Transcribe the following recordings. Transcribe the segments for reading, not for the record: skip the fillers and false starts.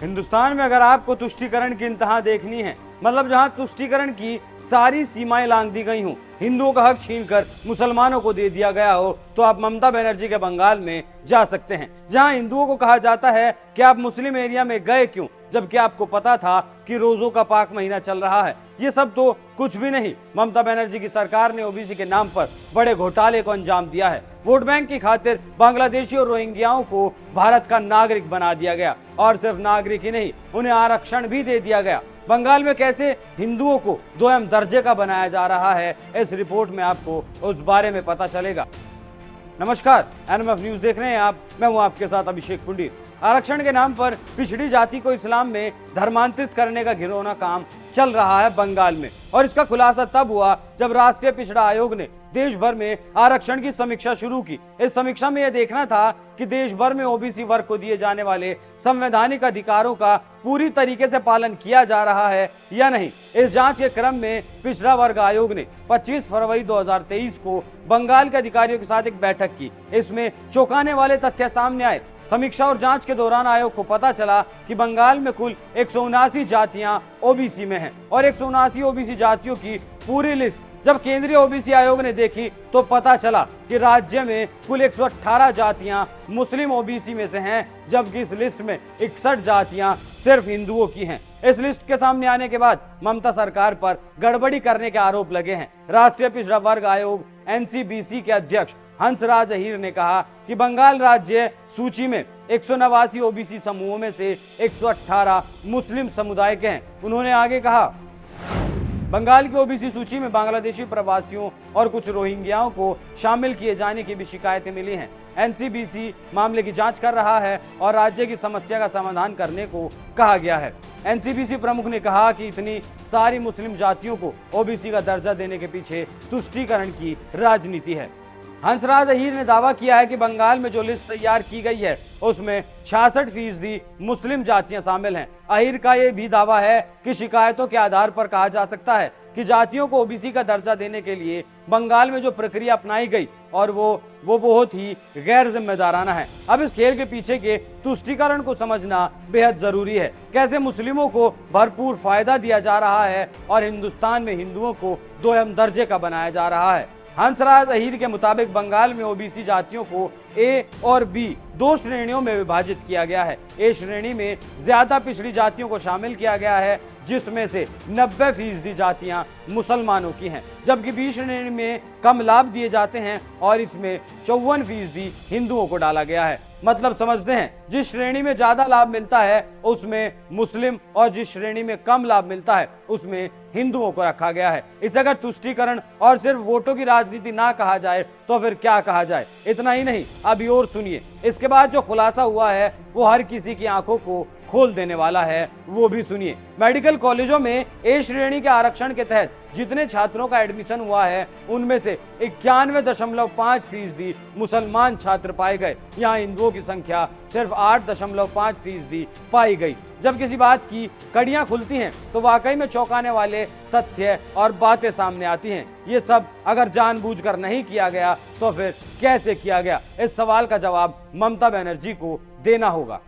हिंदुस्तान में अगर आपको तुष्टीकरण की इंतहा देखनी है, मतलब जहां तुष्टीकरण की सारी सीमाएं लांघ दी गई हों, हिंदुओं का हक छीनकर मुसलमानों को दे दिया गया हो, तो आप ममता बनर्जी के बंगाल में जा सकते हैं। जहां हिंदुओं को कहा जाता है कि आप मुस्लिम एरिया में गए क्यों, जबकि आपको पता था कि रोजों का पाक महीना चल रहा है। ये सब तो कुछ भी नहीं, ममता बनर्जी की सरकार ने ओबीसी के नाम पर बड़े घोटाले को अंजाम दिया है। वोट बैंक की खातिर बांग्लादेशी और रोहिंग्याओं को भारत का नागरिक बना दिया गया, और सिर्फ नागरिक ही नहीं, उन्हें आरक्षण भी दे दिया गया। बंगाल में कैसे हिंदुओं को दोयम दर्जे का बनाया जा रहा है, इस रिपोर्ट में आपको उस बारे में पता चलेगा। नमस्कार, एनएमएफ न्यूज देख रहे हैं आप, मैं हूं आपके साथ अभिषेक पुंडीर। आरक्षण के नाम पर पिछड़ी जाति को इस्लाम में धर्मांतरित करने का घिनौना काम चल रहा है बंगाल में, और इसका खुलासा तब हुआ जब राष्ट्रीय पिछड़ा आयोग ने देश भर में आरक्षण की समीक्षा शुरू की। इस समीक्षा में यह देखना था कि देश भर में ओबीसी वर्ग को दिए जाने वाले संवैधानिक अधिकारों का पूरी तरीके से पालन किया जा रहा है या नहीं। इस जांच के क्रम में पिछड़ा वर्ग आयोग ने 25 फरवरी 2023 को बंगाल के अधिकारियों के साथ एक बैठक की। इसमें चौंकाने वाले तथ्य सामने आए। समीक्षा और जांच के दौरान आयोग को पता चला कि बंगाल में कुल 179 जातियां ओबीसी में हैं, और 179 ओबीसी जातियों की पूरी लिस्ट जब केंद्रीय ओबीसी आयोग ने देखी तो पता चला कि राज्य में कुल 118 जातियां मुस्लिम ओबीसी में से हैं, जबकि इस लिस्ट में 61 जातियां सिर्फ हिंदुओं की हैं। इस लिस्ट के सामने आने के बाद ममता सरकार पर गड़बड़ी करने के आरोप लगे हैं। राष्ट्रीय पिछड़ा वर्ग आयोग एनसीबीसी के अध्यक्ष हंसराज अहीर ने कहा कि बंगाल राज्य सूची में 189 ओबीसी समूहों में से 118 मुस्लिम समुदाय के हैं। उन्होंने आगे कहा, बंगाल की ओबीसी सूची में बांग्लादेशी प्रवासियों और कुछ रोहिंग्याओं को शामिल किए जाने की भी शिकायतें मिली हैं। एनसीबीसी मामले की जांच कर रहा है और राज्य की समस्या का समाधान करने को कहा गया है। एनसीबीसी प्रमुख ने कहा कि इतनी सारी मुस्लिम जातियों को ओबीसी का दर्जा देने के पीछे तुष्टीकरण की राजनीति है। हंसराज अहीर ने दावा किया है कि बंगाल में जो लिस्ट तैयार की गई है उसमें 66% मुस्लिम जातियां शामिल हैं। अहीर का यह भी दावा है कि शिकायतों के आधार पर कहा जा सकता है कि जातियों को ओबीसी का दर्जा देने के लिए बंगाल में जो प्रक्रिया अपनाई गई और वो बहुत ही गैर जिम्मेदाराना है। अब इस खेल के पीछे के तुष्टीकरण को समझना बेहद जरूरी है। कैसे मुस्लिमों को भरपूर फायदा दिया जा रहा है और हिंदुस्तान में हिंदुओं को दोयम दर्जे का बनाया जा रहा है। हंसराज अहीर के मुताबिक बंगाल में ओबीसी जातियों को ए और बी 2 श्रेणियों में विभाजित किया गया है। ए श्रेणी में ज्यादा पिछड़ी जातियों को शामिल किया गया है, जिसमें से 90% जातियां मुसलमानों की हैं, जबकि बी श्रेणी में कम लाभ दिए जाते हैं और इसमें 54% हिंदुओं को डाला गया है। मतलब समझते हैं, जिस श्रेणी में ज्यादा लाभ मिलता है उसमें मुस्लिम और जिस श्रेणी में कम लाभ मिलता है उसमें हिंदुओं को रखा गया है। इसे अगर तुष्टीकरण और सिर्फ वोटों की राजनीति ना कहा जाए तो फिर क्या कहा जाए। इतना ही नहीं, अभी और सुनिए, इसके बाद जो खुलासा हुआ है वो हर किसी की आंखों को खोल देने वाला है, वो भी सुनिए। मेडिकल कॉलेजों में ए श्रेणी के आरक्षण के तहत जितने छात्रों का एडमिशन हुआ है उनमें से 91.5% मुसलमान छात्र पाए गए। यहाँ हिंदुओं की संख्या सिर्फ 8.5% पाई गई। जब किसी बात की कड़ियां खुलती हैं तो वाकई में चौंकाने वाले तथ्य और बातें सामने आती हैं। ये सब अगर जानबूझकर नहीं किया गया तो फिर कैसे किया गया, इस सवाल का जवाब ममता बनर्जी को देना होगा।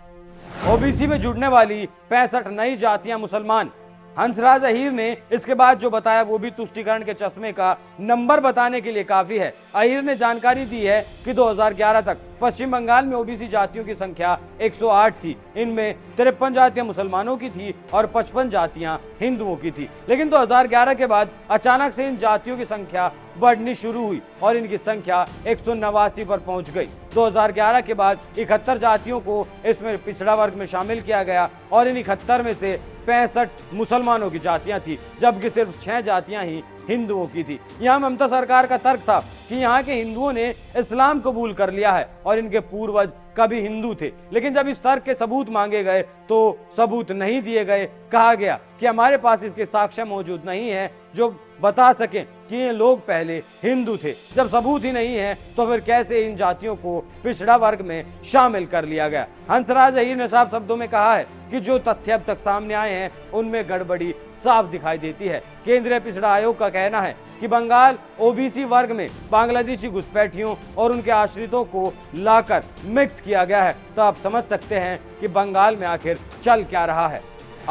ओबीसी में जुड़ने वाली 65 नई जातियां मुसलमान। हंसराज अहीर ने इसके बाद जो बताया वो भी तुष्टीकरण के चश्मे का नंबर बताने के लिए काफी है। अहीर ने जानकारी दी है कि 2011 तक पश्चिम बंगाल में ओबीसी जातियों की संख्या 108 थी। इनमें 53 जातियां मुसलमानों की थी और 55 जातियां हिंदुओं की थी। लेकिन 2011 के बाद अचानक से इन जातियों की संख्या बढ़नी शुरू हुई और इनकी संख्या 189 पर पहुंच गई। 2011 के बाद 71 जातियों को इसमें पिछड़ा वर्ग में शामिल किया गया और इन 71 में से 65 मुसलमानों की जातियां थी, जबकि सिर्फ 6 जातियां ही हिंदुओं की थी। यहाँ ममता सरकार का तर्क था कि यहाँ के हिंदुओं ने इस्लाम कबूल कर लिया है और इनके पूर्वज कभी हिंदू थे। लेकिन जब इस तर्क के सबूत मांगे गए तो सबूत नहीं दिए गए। कहा गया कि हमारे पास इसके साक्ष्य मौजूद नहीं है जो बता सकें कि ये लोग पहले हिंदू थे। जब सबूत ही नहीं है तो फिर कैसे इन जातियों को पिछड़ा वर्ग में शामिल कर लिया गया। हंसराज अहीर ने साफ शब्दों में कहा है कि जो तथ्य अब तक सामने आए हैं उनमें गड़बड़ी साफ दिखाई देती है। केंद्रीय पिछड़ा आयोग का कहना है कि बंगाल ओबीसी वर्ग में बांग्लादेशी घुसपैठियों और उनके आश्रितों को लाकर मिक्स किया गया है। तो आप समझ सकते हैं कि बंगाल में आखिर चल क्या रहा है।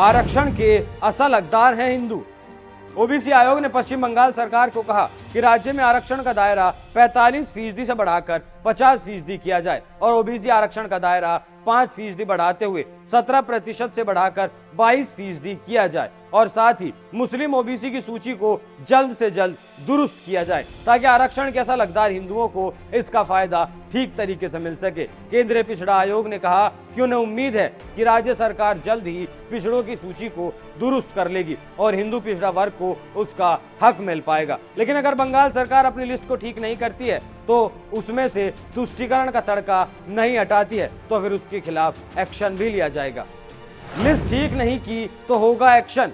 आरक्षण के असल हकदार हैं हिंदू। ओबीसी आयोग ने पश्चिम बंगाल सरकार को कहा कि राज्य में आरक्षण का दायरा 45% से बढ़ाकर 50% किया जाए और ओबीसी आरक्षण का दायरा 5% बढ़ाते हुए 17% से बढ़ाकर 22% किया जाए और साथ ही मुस्लिम ओबीसी की सूची को जल्द से जल्द दुरुस्त किया जाए ताकि आरक्षण के असल हकदार हिंदुओं को इसका फायदा ठीक तरीके से मिल सके। केंद्रीय पिछड़ा आयोग ने कहा कि उन्हें उम्मीद है कि राज्य सरकार जल्द ही पिछड़ों की सूची को दुरुस्त कर लेगी और हिंदू पिछड़ा वर्ग को उसका हक मिल पाएगा। लेकिन अगर बंगाल सरकार अपनी लिस्ट को ठीक नहीं करती है तो उसमें से तुष्टीकरण का तड़का नहीं हटाती है तो फिर उसके खिलाफ एक्शन भी लिया जाएगा। लिस्ट ठीक नहीं की तो होगा एक्शन।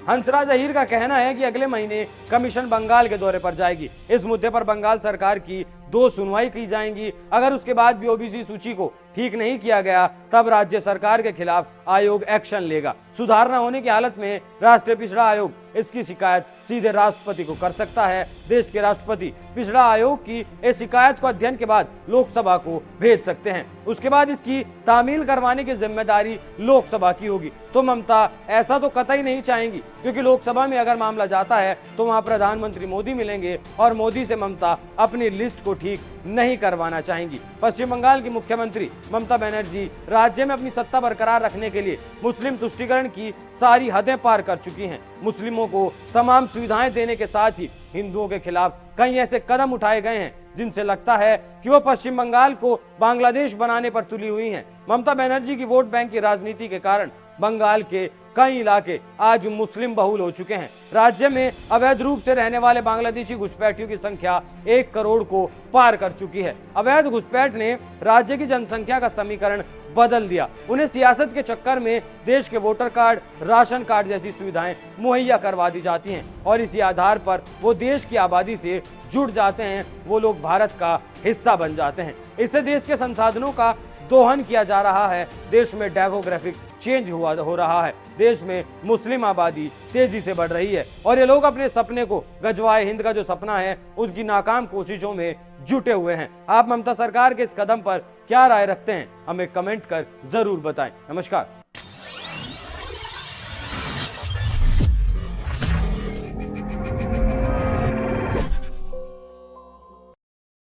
हंसराज अहीर का कहना है कि अगले महीने कमीशन बंगाल के दौरे पर जाएगी। इस मुद्दे पर बंगाल सरकार की 2 सुनवाई की जाएंगी। अगर उसके बाद भी ओबीसी सूची को ठीक नहीं किया गया तब राज्य सरकार के खिलाफ आयोग एक्शन लेगा। सुधार न होने की हालत में राष्ट्रीय पिछड़ा आयोग इसकी शिकायत सीधे राष्ट्रपति को कर सकता है। देश के राष्ट्रपति पिछड़ा आयोग की इस शिकायत को अध्ययन के बाद लोकसभा को भेज सकते हैं। उसके बाद इसकी तामील करवाने की जिम्मेदारी लोकसभा की होगी। तो ममता ऐसा तो कतई नहीं चाहेंगी क्योंकि लोकसभा में अगर मामला जाता है तो वहां प्रधानमंत्री मोदी मिलेंगे और मोदी से ममता अपनी लिस्ट को ठीक नहीं करवाना चाहेंगी। पश्चिम बंगाल की मुख्यमंत्री ममता बनर्जी राज्य में अपनी सत्ता बरकरार रखने के लिए मुस्लिम तुष्टीकरण की सारी हदें पार कर चुकी हैं। मुस्लिमों को तमाम सुविधाएं देने के साथ ही हिंदुओं के खिलाफ कई ऐसे कदम उठाए गए हैं जिनसे लगता है कि वो पश्चिम बंगाल को बांग्लादेश बनाने पर तुली हुई हैं। ममता बनर्जी की वोट बैंक की राजनीति के कारण बंगाल के कई इलाके आज मुस्लिम बहुल हो चुके हैं। राज्य में अवैध रूप से रहने वाले बांग्लादेशी घुसपैठियों की संख्या 1 करोड़ को पार कर चुकी है। अवैध घुसपैठ ने राज्य की जनसंख्या का समीकरण बदल दिया। उन्हें सियासत के चक्कर में देश के वोटर कार्ड, राशन कार्ड जैसी सुविधाएं मुहैया करवा दी जाती हैं और इसी आधार पर वो देश की आबादी से जुड़ जाते हैं। वो लोग भारत का हिस्सा बन जाते हैं। इससे देश के संसाधनों का दोहन किया जा रहा है। देश में डेमोग्राफिक चेंज हो रहा है। देश में मुस्लिम आबादी तेजी से बढ़ रही है और ये लोग अपने सपने को, गजवाए हिंद का जो सपना है, उसकी नाकाम कोशिशों में जुटे हुए हैं। आप ममता सरकार के इस कदम पर क्या राय रखते हैं? हमें कमेंट कर जरूर बताएं। नमस्कार।